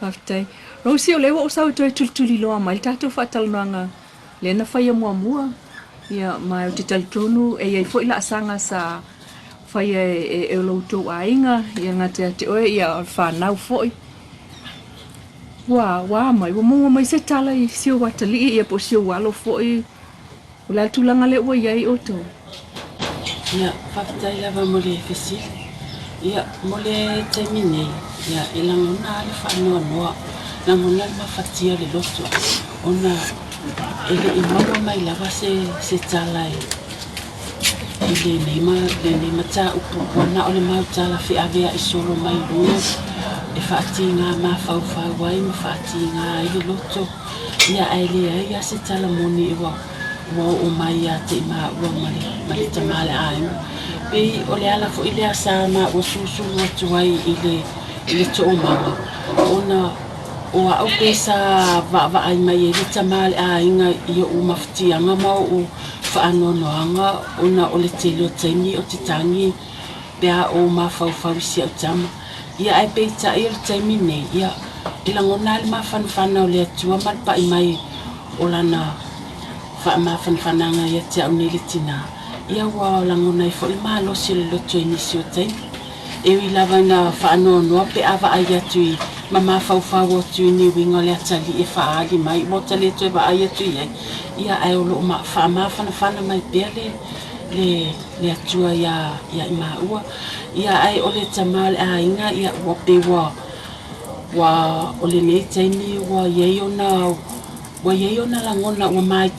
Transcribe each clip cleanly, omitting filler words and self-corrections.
Whaftai. Rosie, o lewa o sau toi tulituli loa mai. Tātou whātalanoanga le na whaia mua. Ia, mai o te talitonu e iei fo ila asanga sa whaia e loutou ainga. Ia ngate te oe ia o whanau foi. Wā mai, wa mua mai se tala I sio watali ia po sio walo foi. O la tulanga le ua iei o tō. Ia, whaftai lava mo le whesi. Ia, mo le taimine. Ia, e langona le whanua noa. Langona le mawhatia le loto. Ona, ele I maua mai lava se tala I le neima tā upu. Wana o le mau tala fi avea I solo mai lua. E whaati ngā mā whau wai, ma whaati ngā I le loto. Ia, aile ai, ia se tala moni iwa. Wa o mai a te ma ua mali tamale ai. Pe o le ala fo I le asa ma o susu atu ai I le to o mama. Ona o a au pesa va ai mai le tamale ai nga I o maftianga ma o whaanonoanga. Ona o le tele o taimi o te tangi pea o ma fau si au tama. Ia ai pe ta I o taimi nei. Ia ilangona le ma fanfana o le atua malpa I mai o lana whananga ia te au nele tina. Ia wā langona I fo I maa losi le loto I nisi o tei. Ewi lava na whaanoa noa pe awa ai atu I mama whau atu I ni winga le atali e whaali mai. Mota le tu e wa ai atu I ai. Ia ai o loo maa whana mai pia le atua ia I maa ua. Ia ai o le tamale a inga ia ua pe wa o le nei taimi wa iei ona langona wa mai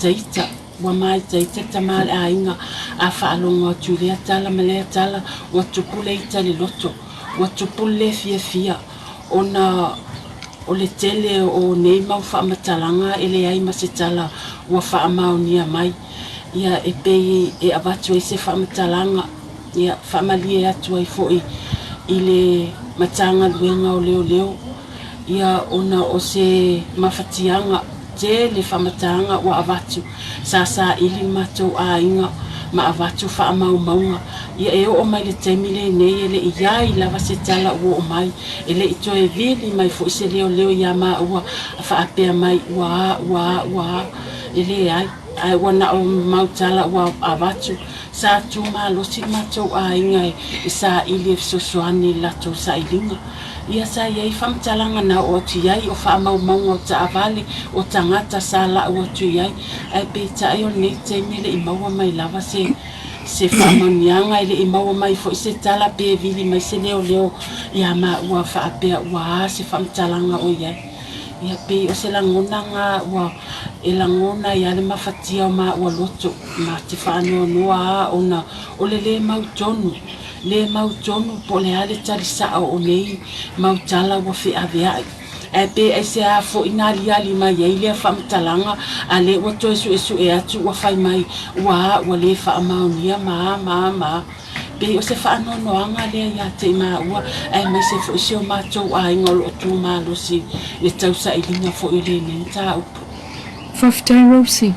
taita tamale a inga a whaalonga atu lea tala ma lea tala wa tupule ita le loto wa tupule fia ona o le tele o nei mau whaamatalanga ele ai ma se tala wa whaamaunia mai ia e pei e avatu ai se whaamatalanga ia whaamalie atu ai foi I le matanga luenga o leo ia ona o se mawhatianga te le whamatanga wa avatu sa ili matou a inga ma avatu whaamaumaunga ia e o mai le taimile nei ele I ai lava se tala o mai ele I toe vili mai fo se leo ia ma ua whaapea mai wa ele ai wana o mautala wa avatu sa tu ma losi matou a inga I sa ili sosoani lato sa ilinga ia sa iei whamtalanga na o tu iai o whaamaumaunga o ta avale o tangata sa la o tu iai ai pe ta ai o nei teimile I maua mai lava se whaamanianga ele I maua mai fo se tala pe vili mai se leo ia ma ua whaapea wa se whamtalanga o iai ia pe o se langona nga wa e langona ia le mawhatia o ma ua loto ma te whaanoa noa ona o le mau tonu po le ale tali saa o nei mau tala wa whi avea e pe e se a fo ina ali mai e le whamtalanga a le wa to esu e atu wa whai mai wa le whaamaunia ma pe o se whaanoa noanga le ia te ma ua e mai se fo isi o mātou a ingolo o tū mālo si le tausa I linga fo I le nenta upu. Whaftai Rosie.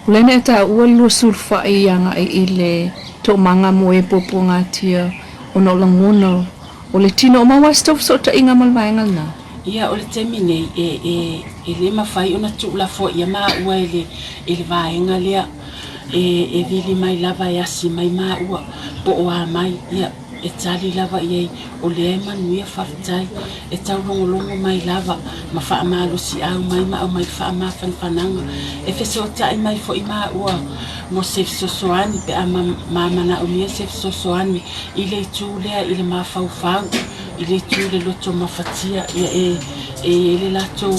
Lena e ta ua lua surfa I anga I le to manga mo e popo ngā tia o no langona o le tino o mawa stof so ta inga malvaengal na. Ia o le temi nei e le mawhai ona tuula fo ia maa ua e le vaenga lea e vili mai lava e asi mai maa ua po oa mai ia e tali lava iei o le e manuia whaftai e tau longolongo mai lava ma whaamalo si au mai ma au mai whaama whanwhananga e whese o tai mai fo I maa ua mo sef sosoani pe a mamana o mia sef sosoani I le tūlea I le maa whau I le tūle loto mawhatia ia e le lato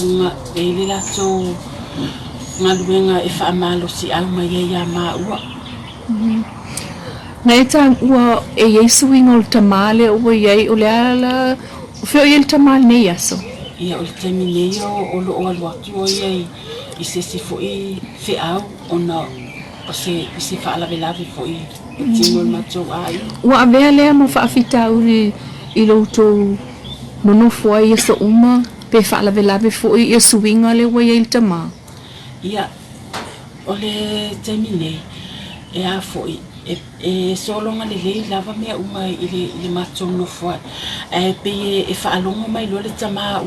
ngā luenga e whaamalo si au mai e ia maa ua. Na e tā ua e Yesu inga o le tamale ua iei o le ala o whio iei le tamale nei aso. Ia o le taimi nei o loo aluatu o iei I se fo I whiau ona o se whaalawelawe fo I tino le matou ai. Ua avea lea mo whaafita uri I loutou nonofo ai e so uma pe whaalawelawe fo I e suinga le ua iei le tamale. Ia o le taimi nei e a fo I e solonga le lava mea uma ile matou no foi pe e faalonga mai lo le tama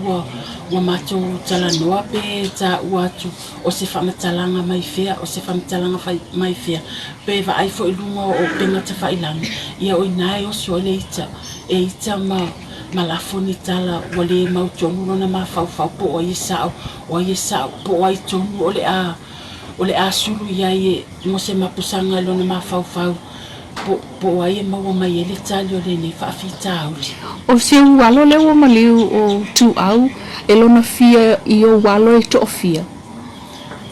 ua matou talanoa pe ta ua tu o se famatalanga mai fea o se famatalanga mai fea pe va ai fo ilunga o penga te failanga ia o inai o so le ita ma la foni tala o le mautonu lona mafau po o isa po ai tonu o le a sulu ia e mo se mapusanga lona mafau po ai maua mai ele tali o le nei faafitau O se walo le o maliu o Tuuau e lona fia i o walo e to fia.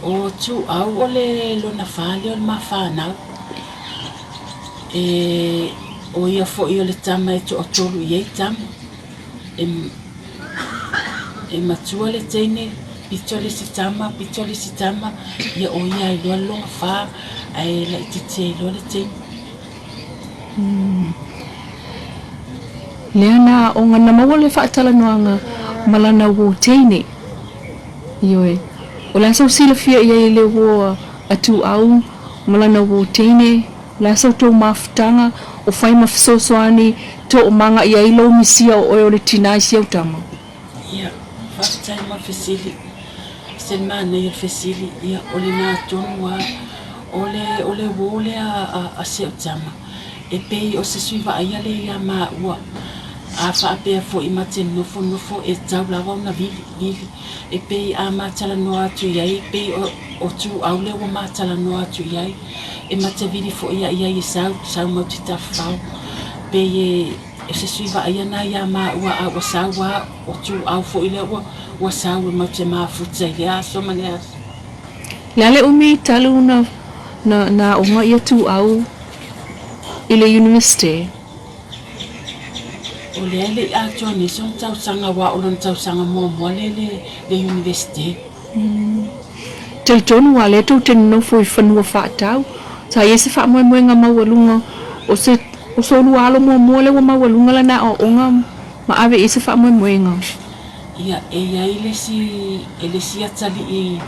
O Tuuau o le lona fale o le mafanau o ia fo i o le tama e to tolu i tama e matua le teine pitole si tama ia o ia i loa longa fa ai la itite i loa le teine Leana o ngana maua le whaatala noanga malana wo teine. Ioe. O la sau sila fia ia i le wo a Tuuau malana wo teine. La sau tō mafutanga o whai mawhisosoani tō manga ia i lo misia o le tinai siau tama. Ia, whakatai ma fesili. Sen mana ia fesili ia o le nā tonua o le wo le a siau tama. E pei o se sui wa ia le ia maa ua a whaapea fo i mate nofo e tau lawa una vili e pei a matala noa atu iai pei o Tuuau le ua matala noa atu iai e mate vili fo ia i sau mauti tawhau pei e se sui wa ia na ia maa ua a o sau wa o Tuuau fo i le ua sau e mauti maa futa i lea so manea Lale umi talu na onga ia Tuuau i le university. O le a Johnny son tau sanga wa o lon tau sanga mo le university. Tei tonu wa le tau tenu foi fanua whaatau. Sa iese wha moe ngā mawalunga o so lualo mo le wa mawalunga lana o onga ma ave iese wha moe ngā. Ia ia le si atali i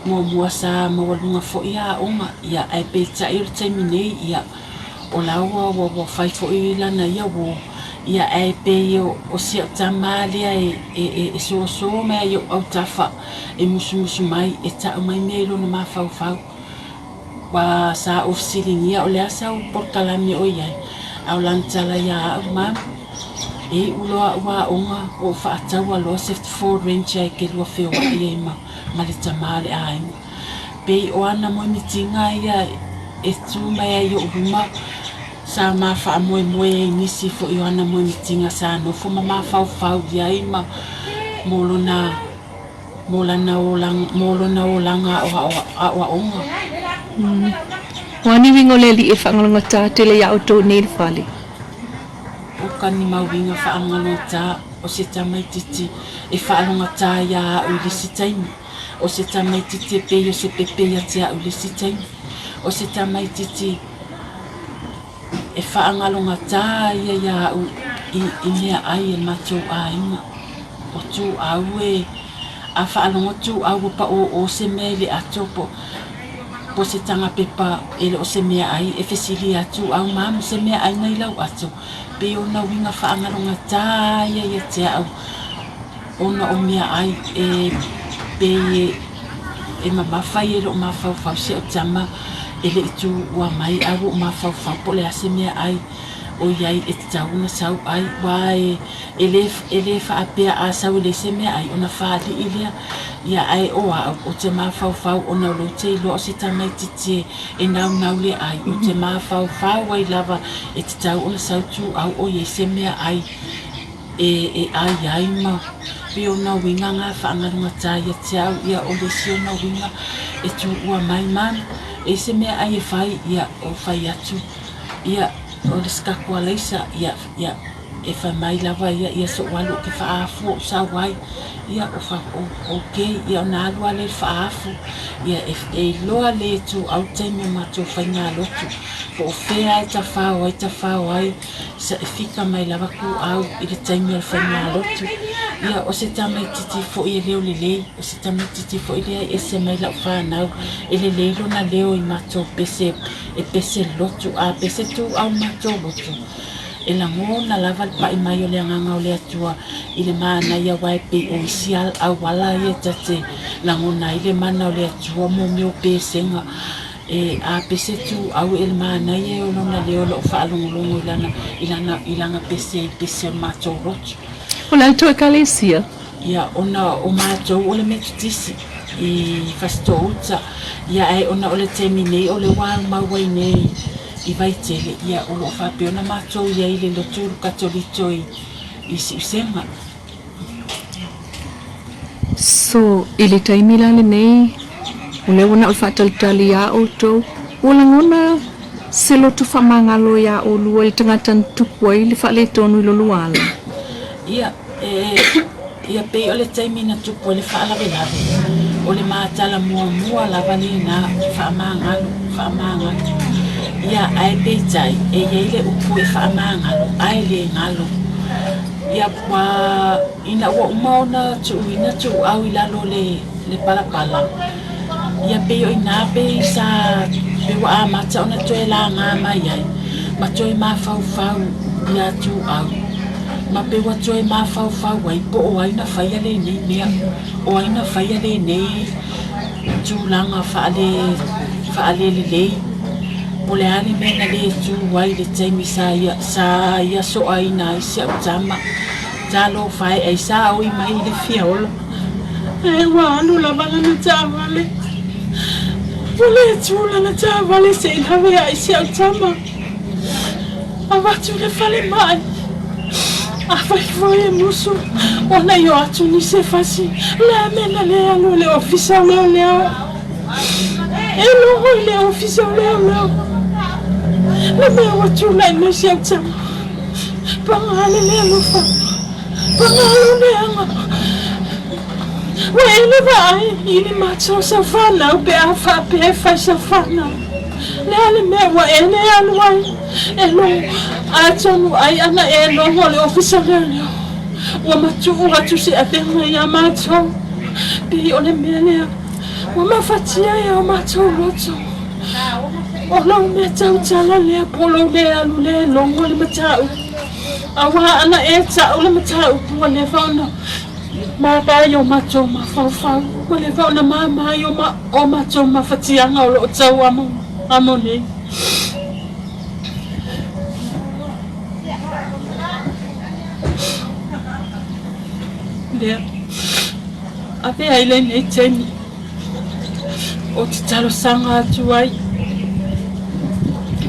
mo sa mawalunga fo ia onga ia ai pe ta ir terminate ia o laua wa fai fo i lana ia wo ia ai pe o se tama le e so me yo au tafa e musu mai e ta mai me lo na mafau wa sa ofisiling ia o le asa o portalami o ia au lantala ia ma e ulo wa onga o fa tawa lo safety for ranger ke lo feo ia ma le tama le ai pe o ana mo mitinga ia e tu mai yo uma sa ma fa moe ni si fo i ana mo mitinga sa no fo ma fau dia i ma molona o langa o onga Wani wingo le li e whangalanga tā te le iau tō nei whale. O kani mau winga whaangalanga tā o se tamai titi e whaalonga tā ia au lisi taimi o se tamai titi e pei o se pepe ia te au lisi taimi o se tamai titi e whaangalonga tā ia au i mea ai e matou a inga o Tuuau e a whaalonga Tuuau pa o se mea le ato po se tanga pepa e le o se mea ai e fesili a Tuuau mamu se mea ai ngai lau ato pe o na winga whaangalonga tā ia te au ona o mea ai e pe e mamawhai e lo mawhau se o tama e le itu ua mai au mawhau po le ase mea ai o iai e te tauna sau ai wa e le whaapea a sau le se mea ai ona whaali ilea ia ai o o te mawhau ona lo te ilo o se tamai titi e nau le ai o te mawhau ai lava e te tauna sau Tuuau o iai se mea ai e ai ma pe o na winga ngā whaangarunga tā ia te au ia o le si o na winga e tu ua mai man e se mea ai e whai ia o whai atu ia o le skakua leisa ia e whai mai lava ia so walu ke whaafu o sa wai ia o ke ia o nā alua le whaafu ia e loa le Tuuau taimi o matou whai ngā lotu po o whea e ta whao ai sa e whika mai lava ku au i le taimi o le whai ngā lotu ia o se tamai titi fo i leo lelei o se tamai titi fo i lea e se mai lau whanau e lelei lona leo i matou pese e pese lotu a pese tu au matou lotu e la ngona lava pa i mai o le nganga o le atua i le mana ia wai pe o sial au wala ia tate la ngona i le mana o le atua mo meo pesenga e a pese tu au e le mana ia o lona leo lo whaalongolongo ilanga pese matou lotu. Ona to ekalesia. Ia ona o matou o le metutisi i fastouta ia ai ona o le temine o le wā mauai nei i Vaitele ia o lo whape ona matou ia i le loturu katolito i siusenga. So ili taimila le nei o le wana o whatalutali ia o tau o langona se lotu whamangalo ia o lua i tangata tupu ai le whale tonu i lo luala. Ia ia pe o le taimina tupu le whaalavelave o le mātala mua lava le na whaamangalo ia ai pe tai e iei le upu e whaamangalo ai le ngalo ia wa ina wa umaona ina tuuau i lalo le palapala ia pe o ina pe sa pe wa amata ona toe la ngā mai ai ma toe mawhauwhau ia tuuau ma pe wa toe mawhauwhau ai po o aina whaia le nei mea o aina whaia le nei tūlanga whaale le lei po le ali mena le tūwai le taimi sa ia so aina i se au tama ta lo whai ai sa au i mai le fiaola e wa anu la vana na tāwale po le tūla na tāwale se ilawe ai se au tama a watu le whale mai a vai e musu ona yo atu ni se fasi la mena le alo le ofisa leo e lo le ofisa leo le me watu la no se ata pangale le alo fa pangale le anga we le vai ili macho sa fana o pe a fa pe fa sa fana le ale me wa ene alo ai e lo atonu ai ana e lo le ofisa leo wa matu atu se atenga ya macho pe o le mele wa mafatia ya macho loto o lo me tau tala le polo le alu le longo le matau awa ana e tau le matau po le fauna ma ba yo macho ma fa po le fauna ma yo ma o macho ma fatia nga o lo tau amo ne ave ai le nei temi o te talo sanga atu ai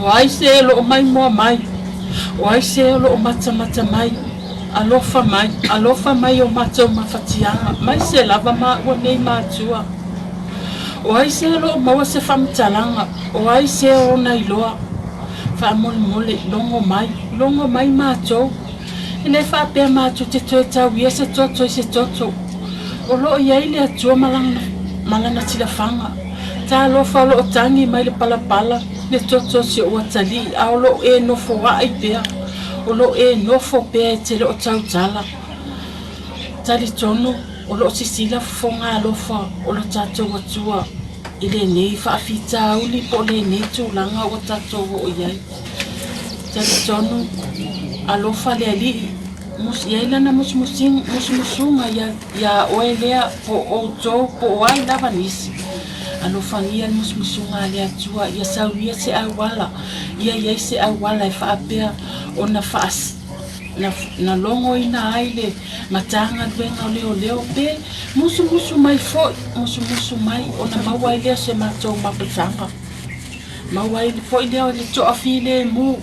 o ai se lo mai mo mai o ai se lo mata mai alofa mai o mata mafatianga mai se lava ma o nei matua o ai se lo mo se famtalanga o ai se o nai loa fa mole longo mai mato ele fa pe mato te tau ia se toto o lo ia ile atua malana tila fanga ta lo fa lo tangi mai le palapala le toto si o tali a lo e no fo wa ai pe o lo e no fo pe te lo tau tala tali tonu o lo sisila fonga lo fa o lo tato watua ile nei fa fita uli po le nei tu langa o tato o ia tali tonu a lo fa le ali mus ia ila na musunga ya oelea po o to po ai lava nisi alo fangia musunga le atua ia sauia se awala ia se awala e fa apea ona fa na longo ina aile matanga venga leo pe musu mai fo musu mai ona mawa ile se mato mapatanga mawai fo ile o le to afile mu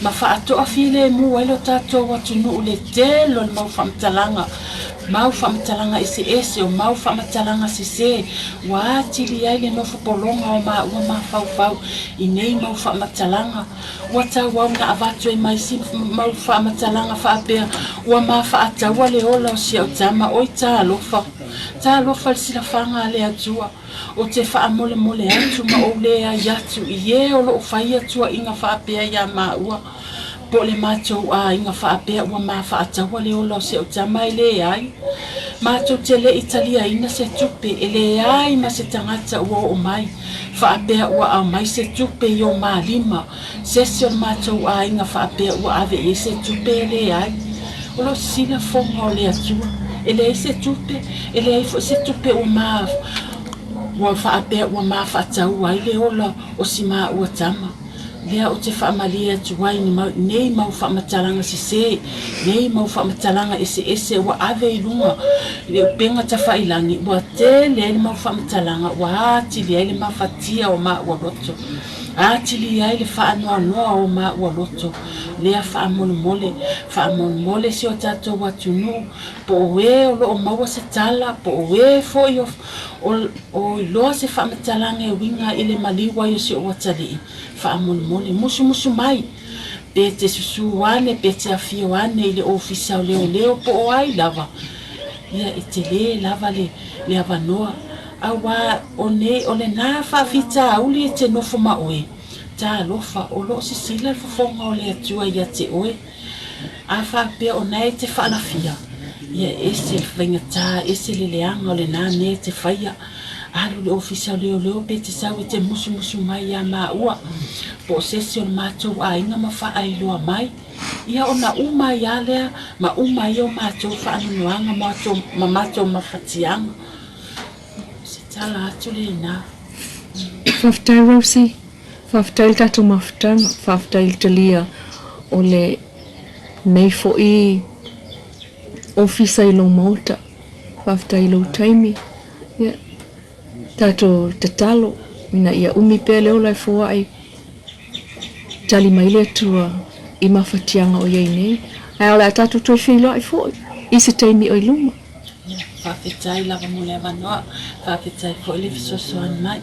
ma fa to afile mu welo tato watu no le telo ma fa mtalanga ese o ma fa mtalanga se wa tili ai le no fo polonga o ma fa inei ma fa mtalanga wata wa na avatu e mai si ma fa mtalanga fa pe wa ma fa ata wa le ola si o tama o ta lofa si la fanga le atua o te fa mole atu ma o le atu ie o lo fa ia tua inga fa pe ya ma ua po le macho a inga fa pe wa ma fa ata wa le ola si o tama le ai Mātou te le Italia ina se tupe, ele ai ma se tangata ua o mai. Whaapea ua au mai se tupe i o maalima. Sesi o mātou a inga whaapea ua ave e se tupe ele ai. Olo sila fonga o le atua. Ele e se tupe, ele e se tupe o maa. Ua whaapea ua maa whaatau ai le ola o si maa ua tama. Lea o te whaamalia tuai nei mau whaamatalanga si se, nei mau whaamatalanga ese ua ave i lunga. Le penga ta whailangi, ua te le mau whaamatalanga, ua atili ai le mawhatia o maa ua loto. Atili ai le whaanoa noa o maa ua loto. Lea whaamole mole si o tatou watunu, po oe o loo maua se tala, po oe fo i o loa se whaamatalanga e winga i le maliwa i o si o watali. Whaamole musu mai. Pe te susu wane, pe te awhio wane i le ofisa o leo po o ai lava. Ia e te le lava le avanoa. Awa o le nā whawhita auli e te nofo ma oe. Tā lofa o lo se sila le fofonga o le atua ia te oe. A whapea o nei te whalawhia. Ia ese whaingata, ese le leanga o le nā ne te whaia. Alu le ofisa o leo pe te sau e te musu mai ia maa ua. Po sesi o le mātou a inga ma wha ai loa mai. Ia o na uma ia lea, ma uma ia o mātou whaanunuanga ma mātou mawhatianga. Se tala atu le nā. Whaftai Rosie, whaftai tatou mawhatanga, whaftai talia o le nei fo i ofisa I lo mauta, whaftai lo taimi. Ia. Tato te talo, mina ia umi pele o lai fua ai tali mai le tua I mawhatianga o iei nei. Ai o lai tato toi whilo ai fua, I se teimi o I luma. Whawhitai lava mo le wanoa, whawhitai fo I le visosoan mai.